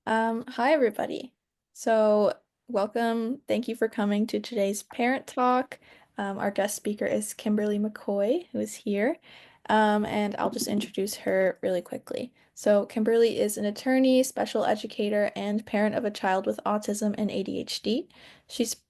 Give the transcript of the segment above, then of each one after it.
Hi everybody. So welcome. Thank you for coming to today's parent talk. Our guest speaker is Kimberly McCoy, who is here. And I'll just introduce her really quickly. So Kimberly is an attorney, special educator, and parent of a child with autism and ADHD.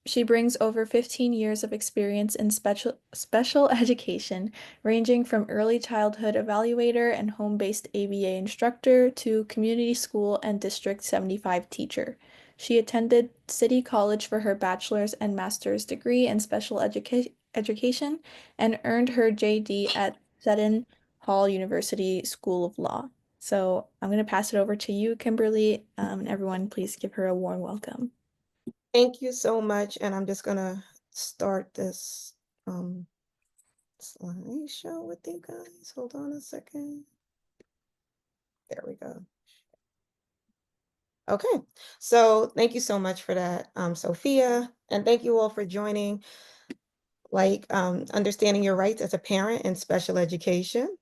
She brings over 15 years of experience in special education, ranging from early childhood evaluator and home-based ABA instructor to community school and District 75 teacher. She attended City College for her bachelor's and master's degree in education and earned her JD at Seton Hall University School of Law. So I'm going to pass it over to you, Kimberly, and everyone, please give her a warm welcome. Thank you so much. And I'm just gonna start this slideshow with you guys. Hold on a second. There we go. Okay, so thank you so much for that, Sophia, and thank you all for joining, understanding your rights as a parent in special education.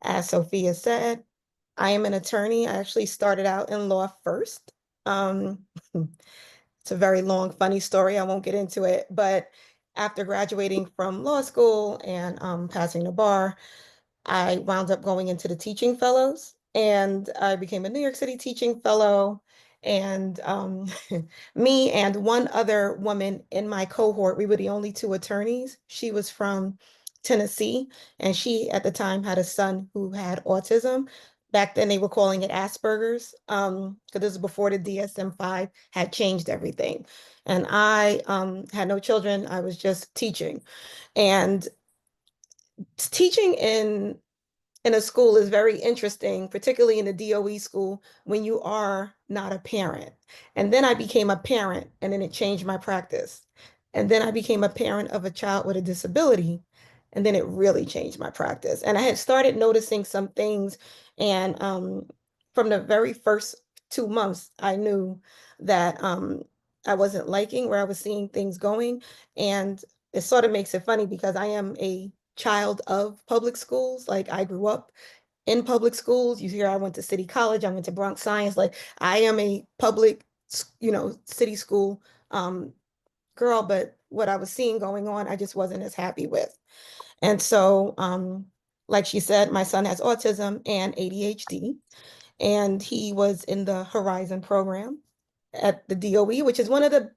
As Sophia said, I am an attorney. I actually started out in law first. Um, It's a very long, funny story. I won't get into it. But after graduating from law school and passing the bar, I wound up going into the teaching fellows and I became a New York City teaching fellow. And me and one other woman in my cohort, we were the only two attorneys. She was from Tennessee, and she at the time had a son who had autism. Back then, they were calling it Asperger's, because this is before the DSM-5 had changed everything. And I had no children. I was just teaching. And teaching in a school is very interesting, particularly in the DOE school when you are not a parent. And then I became a parent, and then it changed my practice. And then I became a parent of a child with a disability, and then it really changed my practice. And I had started noticing some things, and from the very first 2 months, I knew that I wasn't liking where I was seeing things going. And it sort of makes it funny because I am a child of public schools. Like I grew up in public schools. You hear I went to City College, I went to Bronx Science. Like I am a public, city school girl, but what I was seeing going on, I just wasn't as happy with. And so, like she said, my son has autism and ADHD, and he was in the Horizon program at the DOE, which is one of the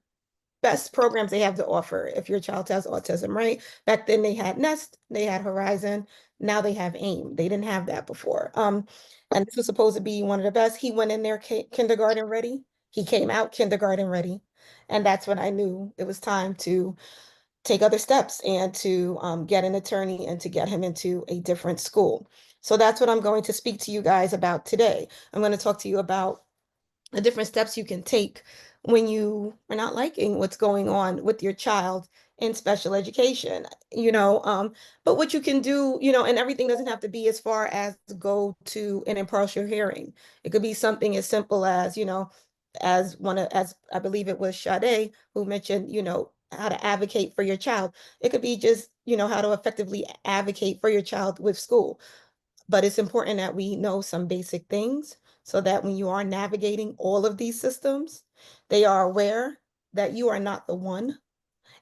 best programs they have to offer if your child has autism, right? Back then they had Nest, they had Horizon, now they have AIM. They didn't have that before. And this was supposed to be one of the best. He went in there kindergarten ready. He came out kindergarten ready. And that's when I knew it was time to take other steps and to get an attorney and to get him into a different school. So that's what I'm going to speak to you guys about today. I'm going to talk to you about the different steps you can take when you are not liking what's going on with your child in special education, but what you can do, and everything doesn't have to be as far as go to an impartial hearing. It could be something as simple as, as I believe it was Sade who mentioned, how to advocate for your child. It could be just, how to effectively advocate for your child with school. But it's important that we know some basic things so that when you are navigating all of these systems, they are aware that you are not the one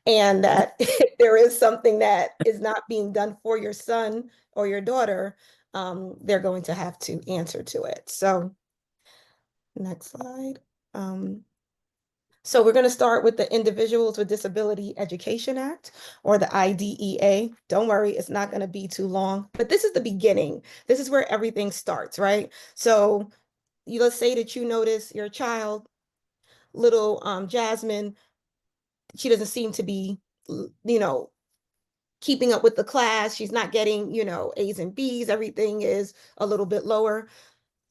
and that if there is something that is not being done for your son or your daughter, they're going to have to answer to it. So next slide. Um, so we're going to start with the Individuals with Disability Education Act, or the IDEA. Don't worry, it's not going to be too long, but this is the beginning. This is where everything starts, right? So let's say that you notice your child, little Jasmine, she doesn't seem to be, keeping up with the class. She's not getting, A's and B's. Everything is a little bit lower.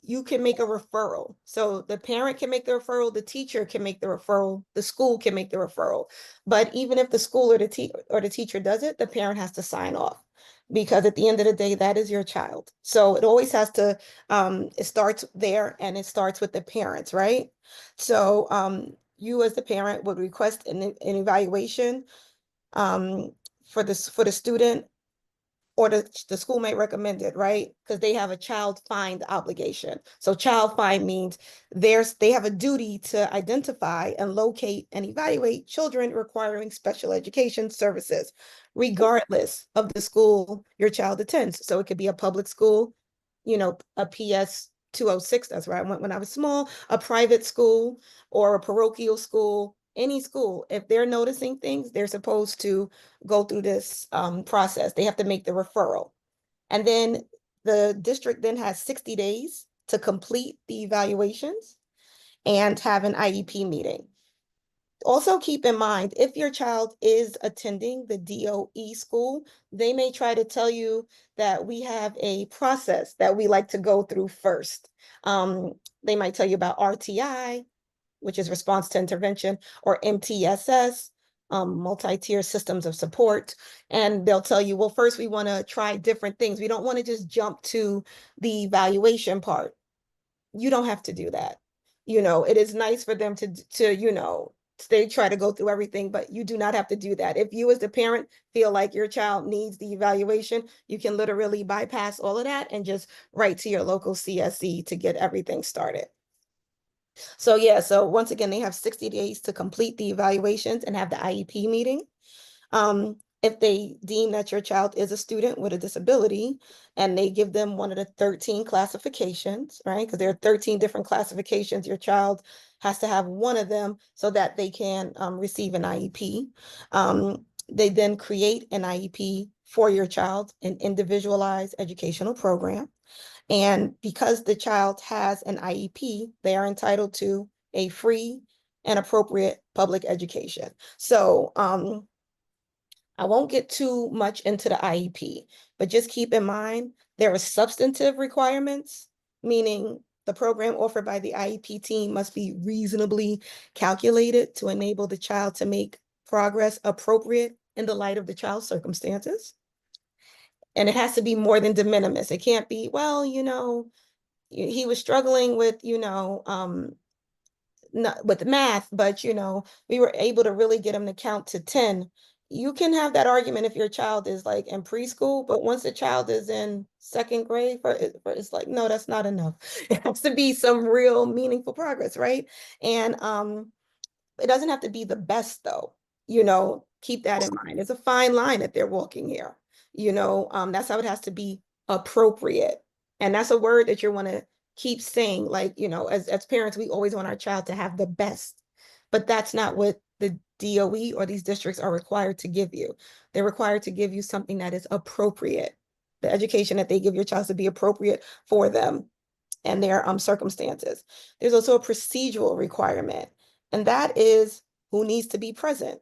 You can make a referral. So the parent can make the referral, the teacher can make the referral, the school can make the referral. But even if the school or the teacher does it, the parent has to sign off because at the end of the day, that is your child. So it always has to, it starts there and it starts with the parents, right? So you as the parent would request an evaluation um, for the student or the school may recommend it, right? Because they have a child find obligation. So child find means they have a duty to identify and locate and evaluate children requiring special education services, regardless of the school your child attends. So it could be a public school, a PS 206, that's where I went when I was small, a private school or a parochial school, any school. If they're noticing things, they're supposed to go through this process. They have to make the referral. And then the district then has 60 days to complete the evaluations and have an IEP meeting. Also keep in mind, if your child is attending the DOE school, they may try to tell you that we have a process that we like to go through first. They might tell you about RTI, which is response to intervention, or MTSS, multi-tier systems of support. And they'll tell you, well, first we want to try different things. We don't want to just jump to the evaluation part. You don't have to do that. It is nice for them to they try to go through everything, but you do not have to do that. If you as the parent feel like your child needs the evaluation, you can literally bypass all of that and just write to your local CSE to get everything started. So yeah, so once again, they have 60 days to complete the evaluations and have the IEP meeting. If they deem that your child is a student with a disability and they give them one of the 13 classifications, right? Because there are 13 different classifications, your child has to have one of them so that they can receive an IEP. They then create an IEP for your child, an individualized educational program. And because the child has an IEP, they are entitled to a free and appropriate public education. So I won't get too much into the IEP, but just keep in mind there are substantive requirements, meaning the program offered by the IEP team must be reasonably calculated to enable the child to make progress appropriate in the light of the child's circumstances. And it has to be more than de minimis. It can't be, well, he was struggling with, not with math, but we were able to really get him to count to 10. You can have that argument if your child is like in preschool, but once the child is in second grade, it's like, no, that's not enough. It has to be some real meaningful progress, right? And it doesn't have to be the best though. Keep that in mind. It's a fine line that they're walking here. That's how it has to be appropriate. And that's a word that you want to keep saying. Like, as parents, we always want our child to have the best. But that's not what the DOE or these districts are required to give you. They're required to give you something that is appropriate. The education that they give your child to be appropriate for them and their circumstances. There's also a procedural requirement, and that is who needs to be present.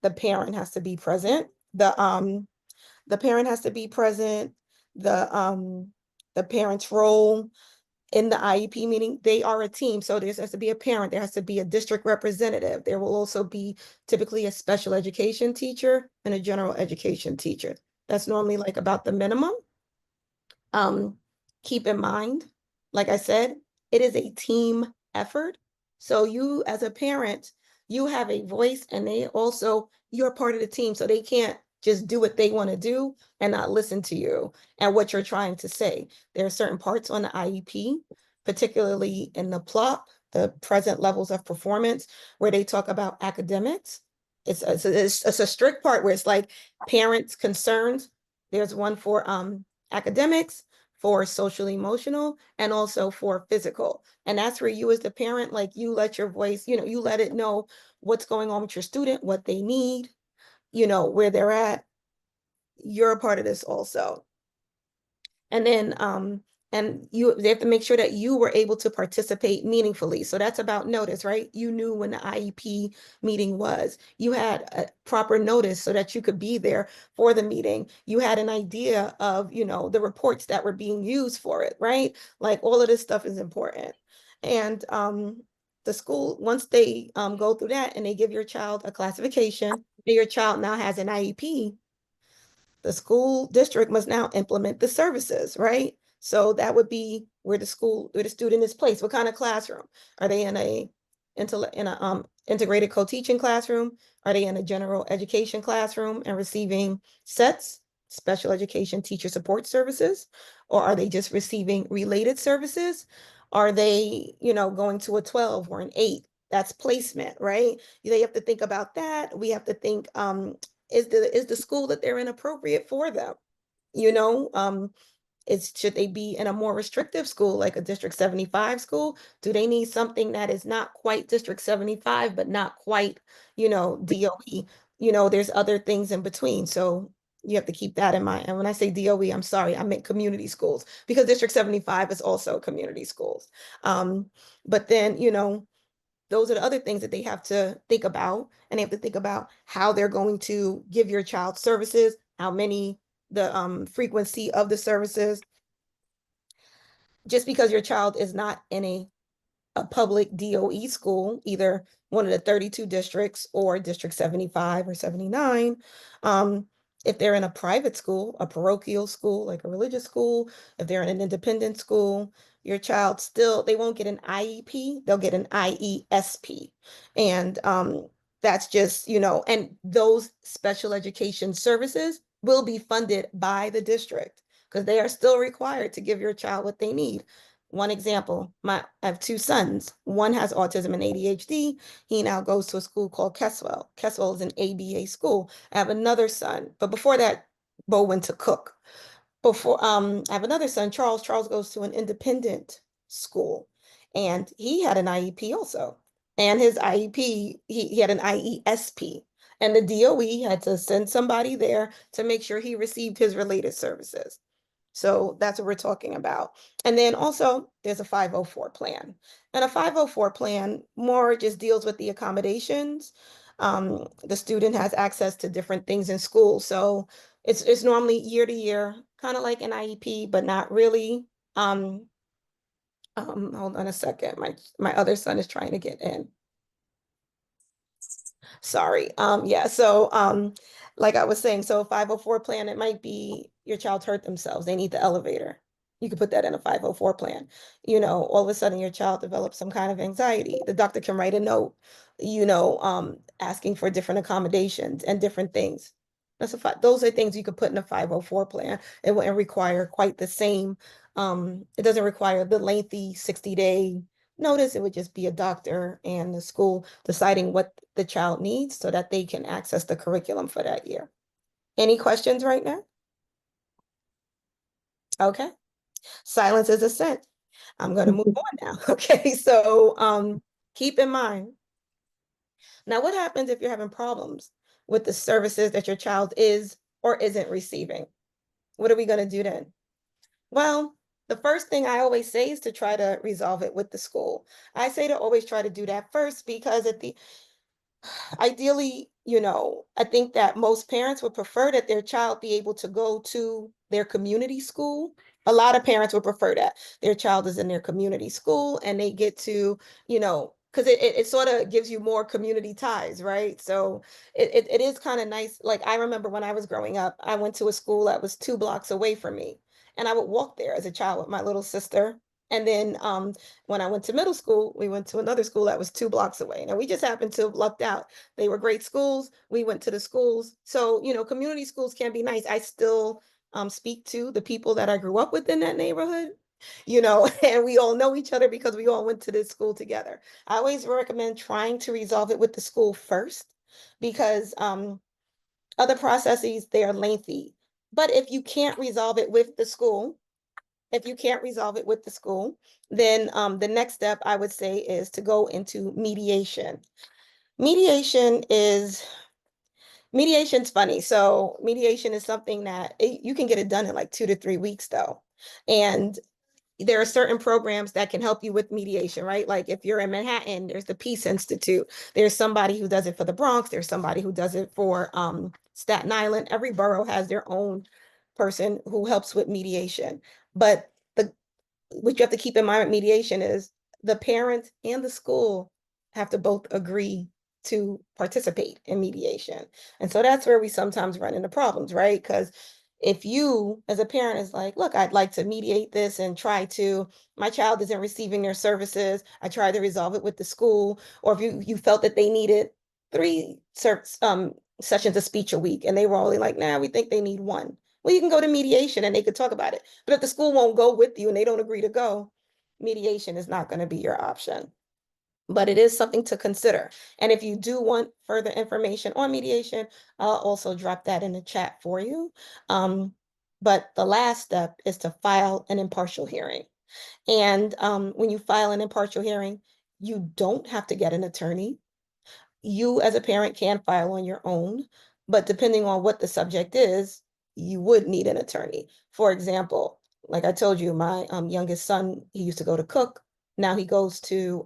The parent has to be present. The parent has to be present. The parent's role in the IEP meeting, they are a team. So there has to be a parent, there has to be a district representative. There will also be typically a special education teacher and a general education teacher. That's normally like about the minimum. Um, Keep in mind, like I said, it is a team effort. So you as a parent, you have a voice and you're part of the team. So they can't just do what they want to do and not listen to you and what you're trying to say. There are certain parts on the IEP, particularly in the PLOP, the present levels of performance, where they talk about academics. It's a strict part where it's like parents' concerns. There's one for academics, for social emotional, and also for physical. And that's where you as the parent, like you let your voice, you let it know what's going on with your student, what they need, where they're at. You're a part of this also. And then they have to make sure that you were able to participate meaningfully. So that's about notice, right? You knew when the IEP meeting was. You had a proper notice so that you could be there for the meeting. You had an idea of, the reports that were being used for it, right? Like all of this stuff is important. And the school, once they go through that and they give your child a classification, and your child now has an IEP, the school district must now implement the services, right? So that would be where the student is placed. What kind of classroom? Are they in a integrated co-teaching classroom? Are they in a general education classroom and receiving sets? special education teacher support services, or are they just receiving related services? Are they, going to a 12 or an 8? That's placement, right? They have to think about that. We have to think, is the school that they're in appropriate for them? You know, should they be in a more restrictive school, like a District 75 school? Do they need something that is not quite District 75, but not quite, DOE? There's other things in between. So you have to keep that in mind. And when I say DOE, I'm sorry, I meant community schools, because District 75 is also community schools. Um, but then, those are the other things that they have to think about. And they have to think about how they're going to give your child services, how many, the frequency of the services. Just because your child is not in a public DOE school, either one of the 32 districts or District 75 or 79. Um, if they're in a private school, a parochial school, like a religious school, if they're in an independent school, your child still, they won't get an IEP, they'll get an IESP. And that's just, and those special education services will be funded by the district, because they are still required to give your child what they need. One example, I have two sons. One has autism and ADHD. He now goes to a school called Keswell. Keswell is an ABA school. I have another son, but before that, Bo went to Cook. I have another son, Charles. Charles goes to an independent school, and he had an IEP also. And his IEP, he had an IESP. And the DOE had to send somebody there to make sure he received his related services. So that's what we're talking about. And then also there's a 504 plan. And a 504 plan more just deals with the accommodations. The student has access to different things in school. So it's normally year to year, kind of like an IEP, but not really. Um, Hold on a second. My other son is trying to get in. Sorry. Yeah. So, like I was saying, so a 504 plan, it might be your child hurt themselves. They need the elevator. You could put that in a 504 plan. All of a sudden your child develops some kind of anxiety. The doctor can write a note, asking for different accommodations and different things. Those are things you could put in a 504 plan. It wouldn't require quite the same. It doesn't require the lengthy 60-day notice. It would just be a doctor and the school deciding what the child needs so that they can access the curriculum for that year. Any questions right now? Okay. Silence is assent. I'm going to move on now. Okay. So keep in mind, now what happens if you're having problems with the services that your child is or isn't receiving? What are we going to do then? Well, the first thing I always say is to try to resolve it with the school. I say to always try to do that first, because ideally, I think that most parents would prefer that their child be able to go to their community school. A lot of parents would prefer that their child is in their community school and they get to, because it sort of gives you more community ties, right? So it is kind of nice. Like, I remember when I was growing up, I went to a school that was 2 blocks away from me. And I would walk there as a child with my little sister. And then when I went to middle school, we went to another school that was 2 blocks away. Now we just happened to have lucked out. They were great schools. We went to the schools. So, community schools can be nice. I still speak to the people that I grew up with in that neighborhood, and we all know each other because we all went to this school together. I always recommend trying to resolve it with the school first, because other processes, they are lengthy. But if you can't resolve it with the school, then the next step I would say is to go into mediation. Mediation is Mediation's funny. So mediation is something that you can get it done in like 2 to 3 weeks though. And there are certain programs that can help you with mediation, right? Like if you're in Manhattan, there's the Peace Institute. There's somebody who does it for the Bronx. There's somebody who does it for Staten Island. Every borough has their own person who helps with mediation. But the what you have to keep in mind with mediation is the parent and the school have to both agree to participate in mediation. And so that's where we sometimes run into problems, right? Because if you as a parent is like, look, I'd like to mediate this and my child isn't receiving their services, I tried to resolve it with the school, or if you felt that they needed 3 sessions of speech a week and they were only like, nah, we think they need 1. Well, you can go to mediation and they could talk about it. But if the school won't go with you and they don't agree to go, mediation is not going to be your option. But it is something to consider. And if you do want further information on mediation, I'll also drop that in the chat for you. But the last step is to file an impartial hearing. And when you file an impartial hearing, you don't have to get an attorney. You as a parent can file on your own, but depending on what the subject is, you would need an attorney. For example, like I told you, my youngest son, he used to go to Cook. Now he goes to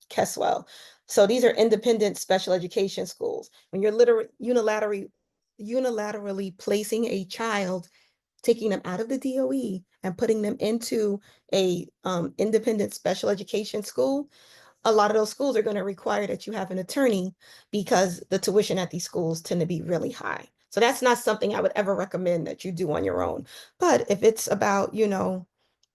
Keswell. So these are independent special education schools. When you're literally unilaterally placing a child, taking them out of the DOE and putting them into a independent special education school, a lot of those schools are going to require that you have an attorney because the tuition at these schools tend to be really high. So that's not something I would ever recommend that you do on your own. But if it's about,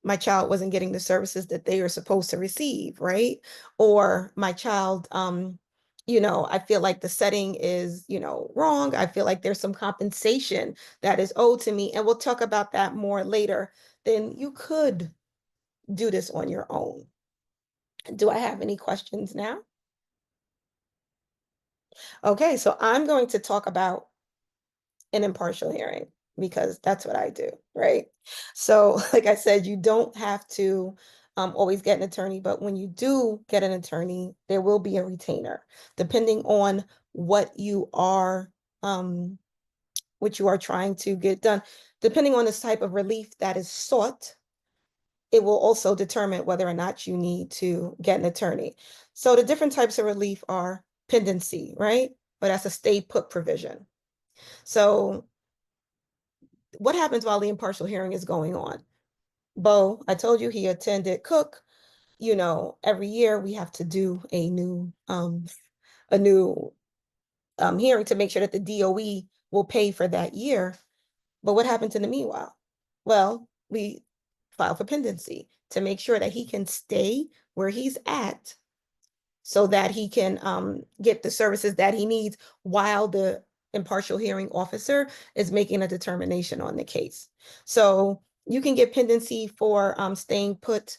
my child wasn't getting the services that they are supposed to receive, right? Or my child, I feel like the setting is, wrong. I feel like there's some compensation that is owed to me. And we'll talk about that more later. Then you could do this on your own. Do I have any questions now? Okay, so I'm going to talk about an impartial hearing because that's what I do, right? So, like I said, you don't have to always get an attorney, but when you do get an attorney, there will be a retainer, depending on what you are um, what you are trying to get done. Depending on this type of relief that is sought, it will also determine whether or not you need to get an attorney. So the different types of relief are pendency, right? But that's a stay put provision. So what happens while the impartial hearing is going on? Bo, I told you he attended Cook. Every year we have to do a new hearing to make sure that the DOE will pay for that year. But what happens in the meanwhile? Well, we file for pendency to make sure that he can stay where he's at so that he can get the services that he needs while the impartial hearing officer is making a determination on the case. So you can get pendency for staying put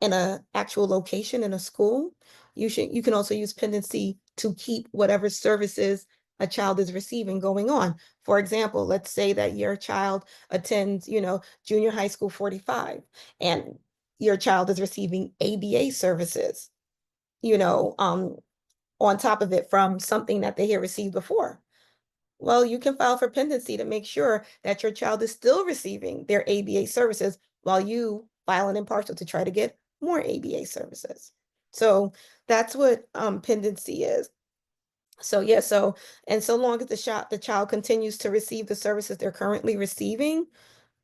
in an actual location in a school. You can also use pendency to keep whatever services a child is receiving going on. For example, let's say that your child attends, junior high school 45, and your child is receiving ABA services, you know, um, on top of it from something that they had received before. Well, you can file for pendency to make sure that your child is still receiving their ABA services while you file an impartial to try to get more ABA services. So that's what pendency is. So yeah, and so long as the child continues to receive the services they're currently receiving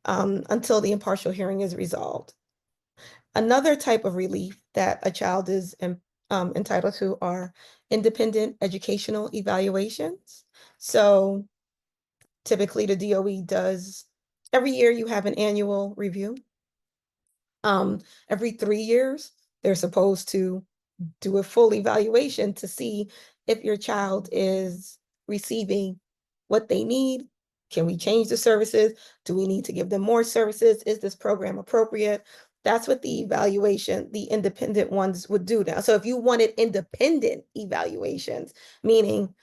until the impartial hearing is resolved. Another type of relief that a child is entitled to are independent educational evaluations. So typically the DOE does, every year you have an annual review. Every 3 years, they're supposed to do a full evaluation to see if your child is receiving what they need. Can we change the services? Do we need to give them more services? Is this program appropriate? That's what the independent ones would do now. So if you wanted independent evaluations, meaning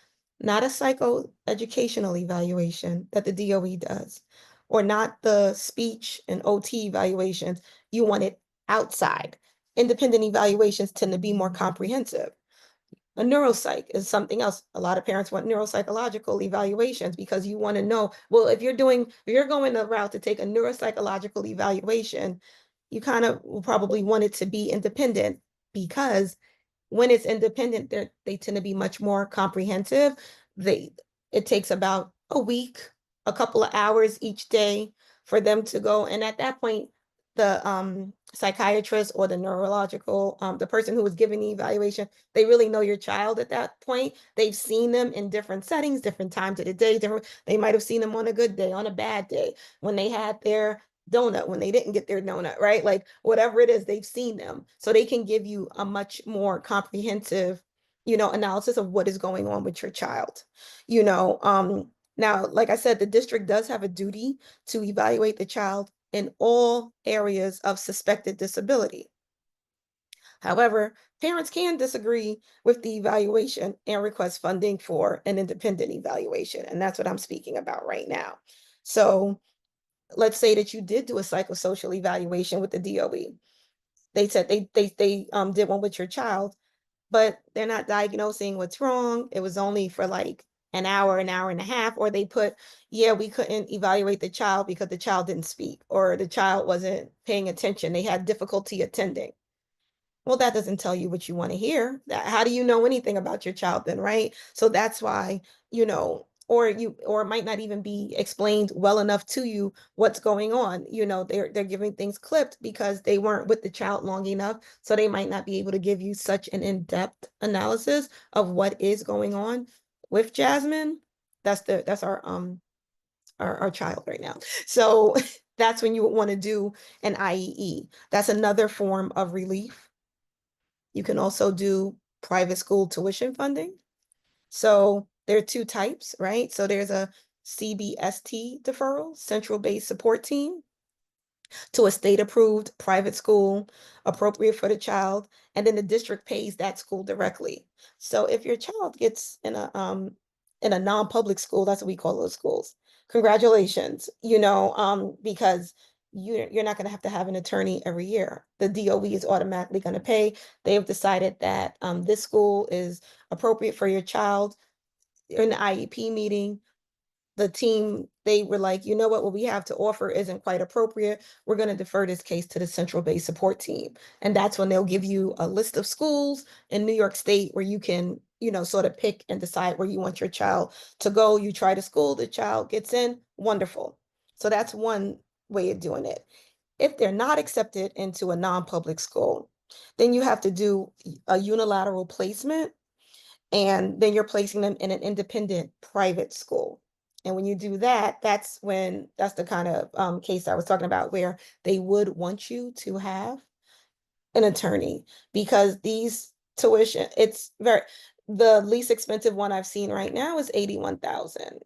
not a psychoeducational evaluation that the DOE does, or not the speech and OT evaluations, you want it outside. Independent evaluations tend to be more comprehensive. A neuropsych is something else. A lot of parents want neuropsychological evaluations because you want to know, well, if you're going the route to take a neuropsychological evaluation, you kind of will probably want it to be independent because when it's independent, they tend to be much more comprehensive. They It takes about a week, a couple of hours each day for them to go. And at that point, the psychiatrist or the neurological, the person who was giving the evaluation, they really know your child at that point. They've seen them in different settings, different times of the day. They might have seen them on a good day, on a bad day, when they had their donut, when they didn't get their donut, right? Like whatever it is, they've seen them. So they can give you a much more comprehensive, analysis of what is going on with your child. You know, um, Now, like I said, the district does have a duty to evaluate the child in all areas of suspected disability. However, parents can disagree with the evaluation and request funding for an independent evaluation. And that's what I'm speaking about right now. So let's say that you did do a psychosocial evaluation with the DOE. They said they did one with your child, but they're not diagnosing what's wrong. It was only for like an hour and a half, or they put, yeah, we couldn't evaluate the child because the child didn't speak or the child wasn't paying attention. They had difficulty attending. Well, that doesn't tell you what you want to hear. How do you know anything about your child then, right? So that's why, or it might not even be explained well enough to you what's going on. They're giving things clipped because they weren't with the child long enough. So they might not be able to give you such an in-depth analysis of what is going on with Jasmine. That's our child right now. So that's when you would want to do an IEE. That's another form of relief. You can also do private school tuition funding. So there are two types, right? So there's a CBST deferral, Central Based Support Team, to a state-approved private school appropriate for the child, and then the district pays that school directly. So if your child gets in a non-public school, that's what we call those schools. Congratulations, because you're not going to have an attorney every year. The DOE is automatically going to pay. They have decided that this school is appropriate for your child. In the IEP meeting, the team, they were like, you know what we have to offer isn't quite appropriate. We're going to defer this case to the central based support team. And that's when they'll give you a list of schools in New York State where you can, sort of pick and decide where you want your child to go. You try the school, the child gets in, wonderful. So that's one way of doing it. If they're not accepted into a non-public school, then you have to do a unilateral placement, and then you're placing them in an independent private school. And when you do that, that's the kind of case I was talking about where they would want you to have an attorney, because these tuition, the least expensive one I've seen right now is 81,000.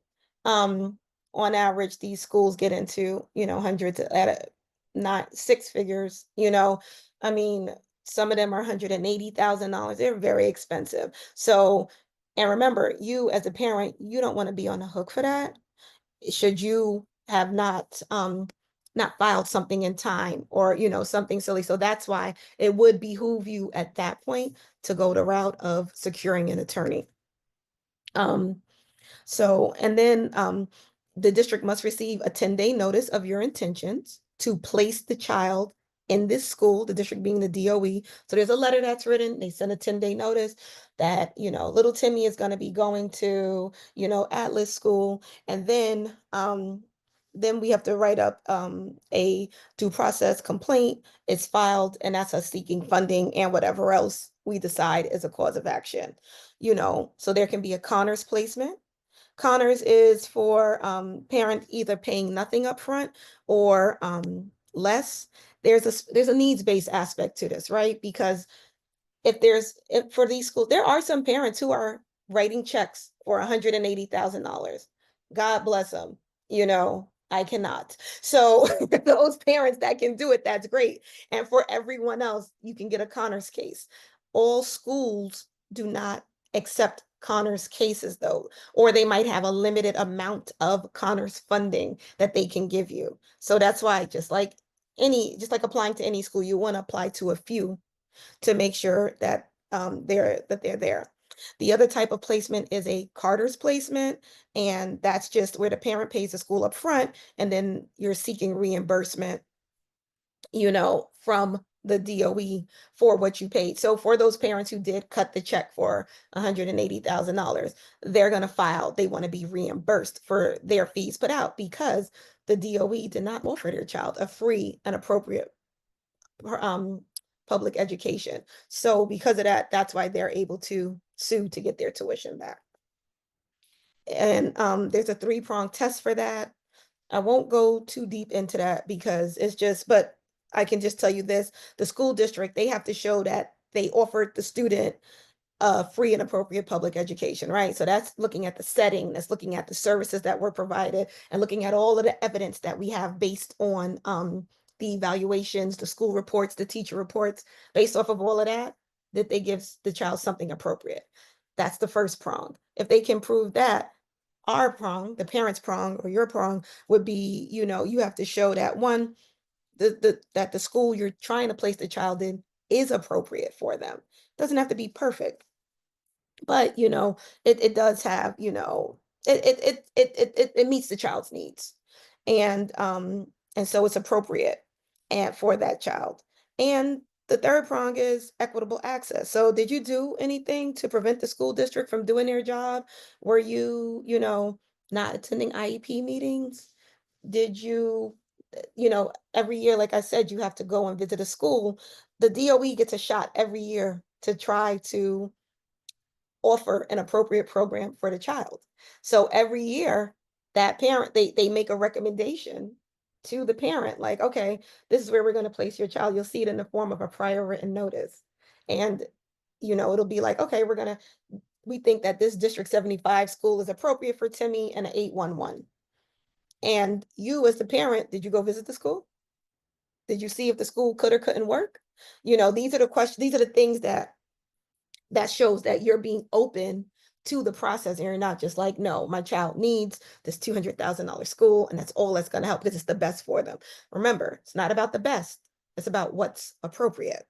On average, these schools get into, hundreds at not six figures, I mean, some of them are $180,000. They're very expensive. So, and remember, you as a parent, you don't want to be on the hook for that should you have not filed something in time, or something silly. So that's why it would behoove you at that point to go the route of securing an attorney. um and then the district must receive a 10-day notice of your intentions to place the child in this school, the district being the DOE. So there's a letter that's written, they send a 10-day notice that, little Timmy is going to be going to, Atlas School. And then we have to write up a due process complaint. It's filed, and that's us seeking funding and whatever else we decide is a cause of action. So there can be a Connors placement. Connors is for parent either paying nothing up front or less. There's a needs-based aspect to this, right? Because if for these schools, there are some parents who are writing checks for $180,000. God bless them. I cannot. So those parents that can do it, that's great. And for everyone else, you can get a Connors case. All schools do not accept Connors cases though, or they might have a limited amount of Connors funding that they can give you. So that's why just like applying to any school, you want to apply to a few to make sure that they're there. The other type of placement is a Carter's placement, and that's just where the parent pays the school up front, and then you're seeking reimbursement, from the DOE for what you paid. So for those parents who did cut the check for $180,000, they're going to file, they want to be reimbursed for their fees put out because the DOE did not offer their child a free and appropriate um, public education. So because of that, that's why they're able to sue to get their tuition back. And there's a three-pronged test for that. I won't go too deep into that because but I can just tell you this, the school district, they have to show that they offered the student free and appropriate public education, right? So that's looking at the setting, that's looking at the services that were provided, and looking at all of the evidence that we have based on the evaluations, the school reports, the teacher reports, based off of all of that, that they give the child something appropriate. That's the first prong. If they can prove that, our prong, the parents' prong or your prong would be, you have to show that one, that the school you're trying to place the child in is appropriate for them. Doesn't have to be perfect, but it does have, it meets the child's needs, and so it's appropriate and for that child. And the third prong is equitable access. So did you do anything to prevent the school district from doing their job? Were you, not attending IEP meetings? Did you, every year, like I said, you have to go and visit a school. The DOE gets a shot every year to try to offer an appropriate program for the child. So every year, that parent, they make a recommendation to the parent, like, okay, this is where we're going to place your child. You'll see it in the form of a prior written notice. And, it'll be like, okay, we think that this District 75 school is appropriate for Timmy and an 811. And you, as the parent, did you go visit the school? Did you see if the school could or couldn't work? These are the questions, these are the things that shows that you're being open to the process, and you're not just like, no, my child needs this $200,000 school and that's all that's going to help because it's the best for them. Remember, it's not about the best, it's about what's appropriate.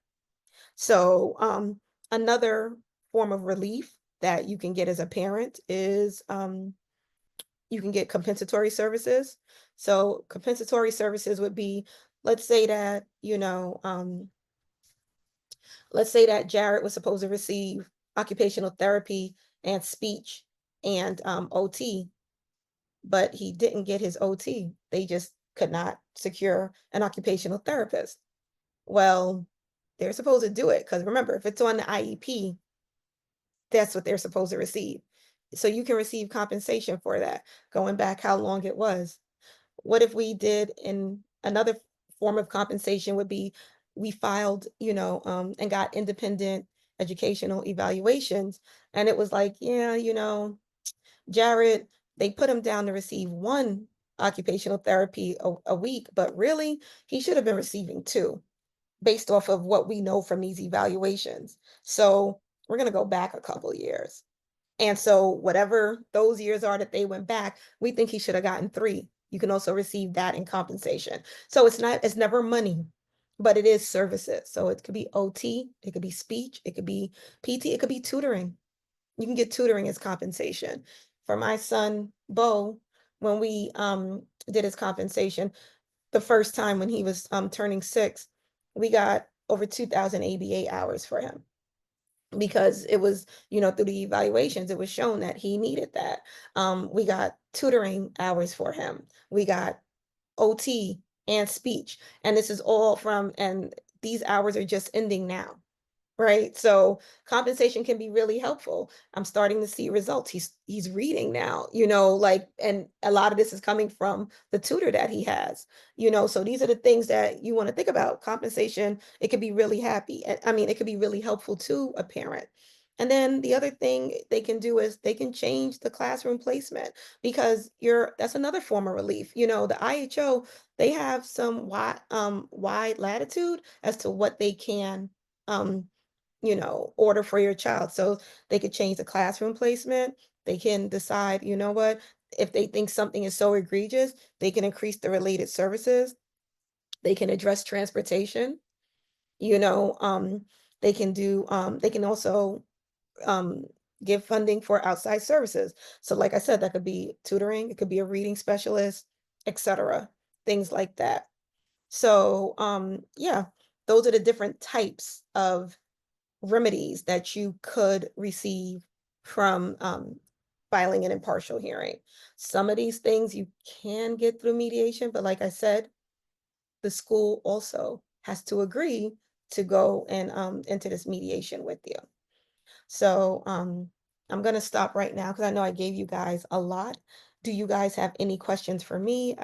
So another form of relief that you can get as a parent is you can get compensatory services. So compensatory services would be, let's say that, let's say that Jared was supposed to receive occupational therapy and speech and OT, but he didn't get his OT. They just could not secure an occupational therapist. Well, they're supposed to do it because remember, if it's on the IEP, that's what they're supposed to receive. So you can receive compensation for that, going back how long it was. What if we did in another form of compensation would be we filed, and got independent educational evaluations. And it was like, yeah, Jared, they put him down to receive one occupational therapy a week, but really he should have been receiving two based off of what we know from these evaluations. So we're going to go back a couple of years. And so whatever those years are that they went back, we think he should have gotten three. You can also receive that in compensation. So it's never money, but it is services. So it could be OT, it could be speech, it could be PT, it could be tutoring. You can get tutoring as compensation. For my son, Bo, when we did his compensation, the first time when he was turning 6, we got over 2,000 ABA hours for him because it was, through the evaluations, it was shown that he needed that. We got tutoring hours for him. We got OT and speech. And this is all from, and these hours are just ending now. Right. So compensation can be really helpful. I'm starting to see results. He's reading now, like, and a lot of this is coming from the tutor that he has, so these are the things that you want to think about. Compensation, it could be really it could be really helpful to a parent. And then the other thing they can do is they can change the classroom placement because that's another form of relief. The IHO, they have some wide latitude as to what they can um order for your child. So they could change the classroom placement. They can decide, what, if they think something is so egregious, they can increase the related services. They can address transportation, you know, um, they can also um, give funding for outside services. So like I said, that could be tutoring, it could be a reading specialist, etc. Things like that. So yeah, those are the different types of remedies that you could receive from filing an impartial hearing. Some of these things you can get through mediation, but like I said, the school also has to agree to go and into this mediation with you. So I'm going to stop right now because I know I gave you guys a lot. Do you guys have any questions for me?